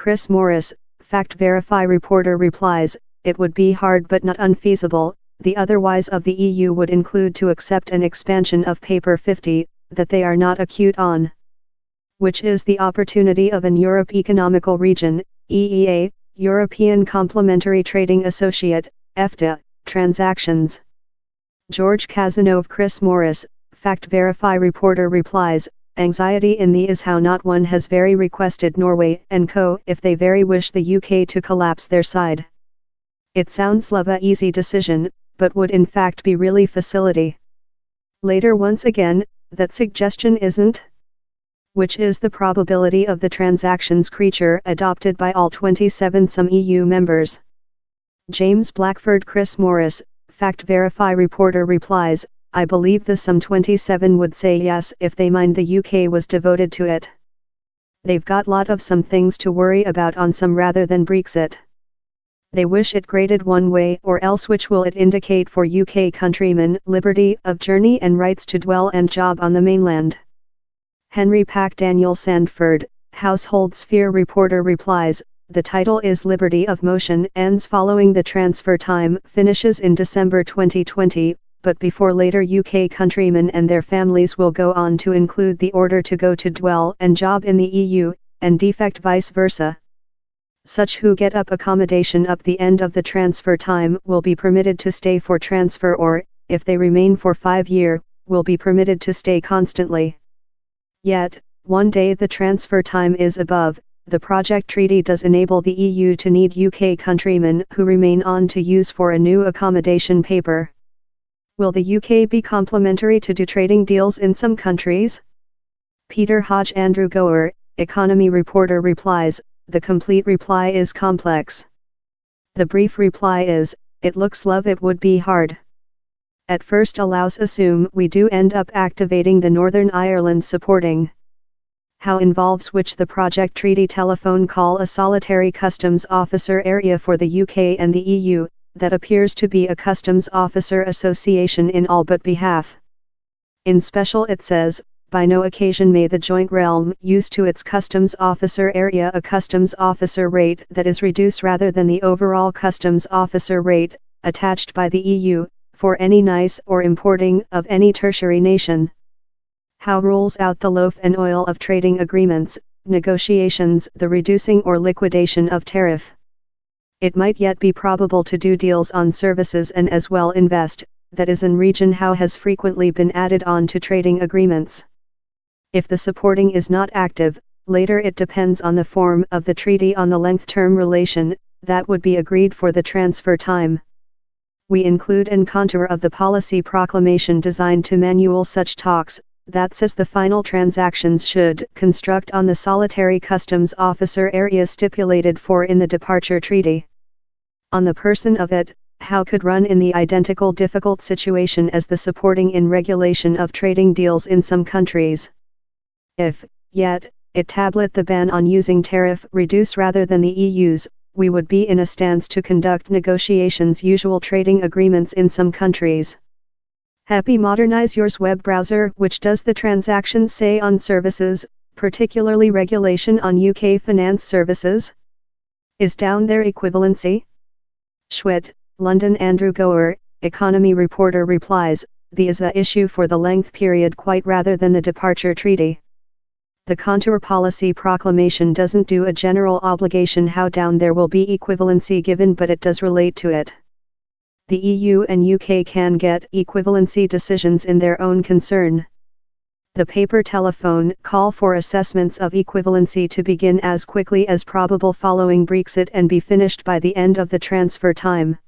Chris Morris, Fact Verify reporter replies, it would be hard but not unfeasible. The otherwise of the EU would include to accept an expansion of Paper 50, that they are not acute on. Which is the opportunity of an Europe Economical Region, EEA, European Complementary Trading Associate, EFTA, transactions. George Casanova Chris Morris, Fact Verify reporter replies, anxiety in the is how not one has very requested Norway and co. if they very wish the UK to collapse their side. It sounds love a easy decision, but would in fact be really facility. Later once again, that suggestion isn't. Which is the probability of the transactions creature adopted by all 27 some EU members. James Blackford Chris Morris, Fact Verify reporter replies, I believe the some 27 would say yes if they mind the UK was devoted to it. They've got lot of some things to worry about on some rather than Brexit. They wish it graded one way or else which will it indicate for UK countrymen liberty of journey and rights to dwell and job on the mainland. Henry Pack Daniel Sandford, Household Sphere reporter replies, the title is Liberty of Motion ends following the transfer time finishes in December 2020, but before later UK countrymen and their families will go on to include the order to go to dwell and job in the EU, and defect vice versa. Such who get up accommodation up the end of the transfer time will be permitted to stay for transfer or, if they remain for 5 years, will be permitted to stay constantly. Yet, one day the transfer time is above, the project treaty does enable the EU to need UK countrymen who remain on to use for a new accommodation paper. Will the UK be complementary to do trading deals in some countries? Peter Hodge Andrew Goer, economy reporter replies, the complete reply is complex. The brief reply is, it looks love it would be hard. At first allows assume we do end up activating the Northern Ireland supporting. How involves which the project treaty telephone call a solitary customs officer area for the UK and the EU, that appears to be a customs officer association in all but behalf. In special it says, by no occasion may the joint realm use to its customs officer area a customs officer rate that is reduced rather than the overall customs officer rate, attached by the EU, for any NICE or importing of any tertiary nation. How rules out the loaf and oil of trading agreements, negotiations, the reducing or liquidation of tariff. It might yet be probable to do deals on services and as well invest, that is in region how has frequently been added on to trading agreements. If the supporting is not active, later it depends on the form of the treaty on the length-term relation, that would be agreed for the transfer time. We include an contour of the policy proclamation designed to manual such talks, that says the final transactions should construct on the solitary customs officer area stipulated for in the departure treaty. On the person of it, how could run in the identical difficult situation as the supporting in regulation of trading deals in some countries. If, yet, it tablet the ban on using tariff reduce rather than the EU's, we would be in a stance to conduct negotiations usual trading agreements in some countries. Happy modernize yours web browser which does the transactions say on services, particularly regulation on UK finance services? Is down there equivalency? Schwitt, London Andrew Goer, economy reporter replies, the is a issue for the length period quite rather than the departure treaty. The contour policy proclamation doesn't do a general obligation how down there will be equivalency given but it does relate to it. The EU and UK can get equivalency decisions in their own concern. The paper telephone call for assessments of equivalency to begin as quickly as probable following Brexit and be finished by the end of the transfer time.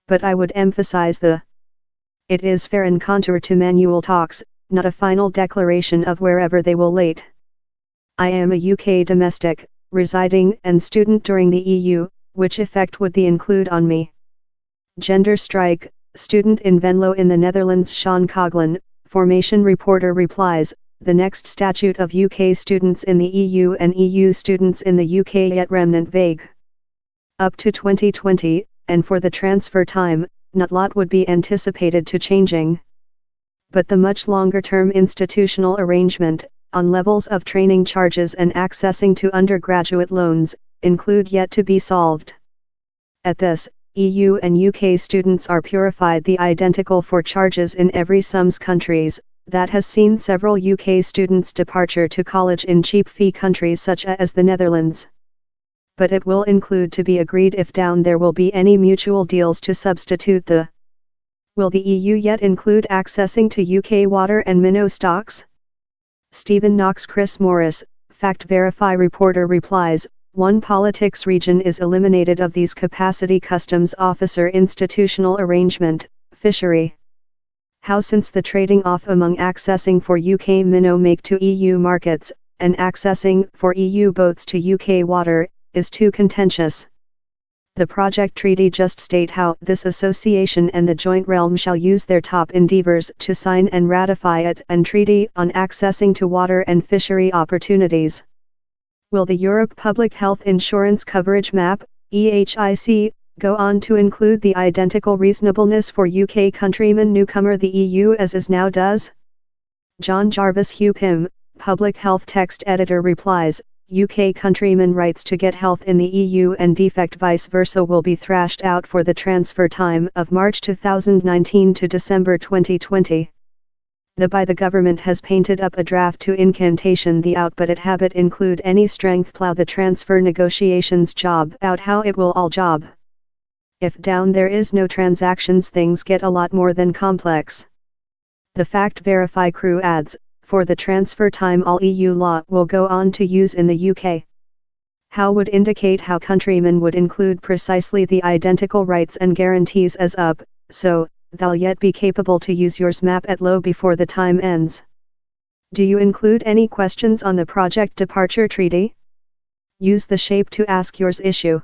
But I would emphasize it is fair and contour to manual talks, not a final declaration of wherever they will late. I am a UK domestic, residing and student during the EU, which effect would the include on me? Gender strike, student in Venlo in the Netherlands Sean Coughlin, formation reporter replies, the next statute of UK students in the EU and EU students in the UK yet remnant vague. Up to 2020, and for the transfer time, not lot would be anticipated to changing. But the much longer-term institutional arrangement, on levels of training charges and accessing to undergraduate loans, include yet to be solved. At this, EU and UK students are purified the identical for charges in every sums countries, that has seen several UK students departure to college in cheap fee countries such as the Netherlands. But it will include to be agreed if down there will be any mutual deals to substitute the. Will the EU yet include accessing to UK water and minnow stocks? Stephen Knox Chris Morris, Fact Verify reporter replies, one politics region is eliminated of these capacity customs officer institutional arrangement, fishery. How since the trading off among accessing for UK minnow make to EU markets, and accessing for EU boats to UK water, is too contentious. The project treaty just state how this association and the joint realm shall use their top endeavors to sign and ratify it and treaty on accessing to water and fishery opportunities. Will the Europe Public Health Insurance Coverage Map, EHIC, go on to include the identical reasonableness for UK countrymen newcomer the EU as is now does? John Jarvis Hugh Pym, Public Health Text Editor replies, UK countrymen rights to get health in the EU and defect vice versa will be thrashed out for the transfer time of March 2019 to December 2020. The government has painted up a draft to incantation the out but it habit include any strength plow the transfer negotiations job out how it will all job. If down there is no transactions things get a lot more than complex. The Fact Verify crew adds, for the transfer time all EU law will go on to use in the UK. How would indicate how countrymen would include precisely the identical rights and guarantees as up, so, they'll yet be capable to use yours map at low before the time ends. Do you include any questions on the project departure treaty? Use the shape to ask yours issue.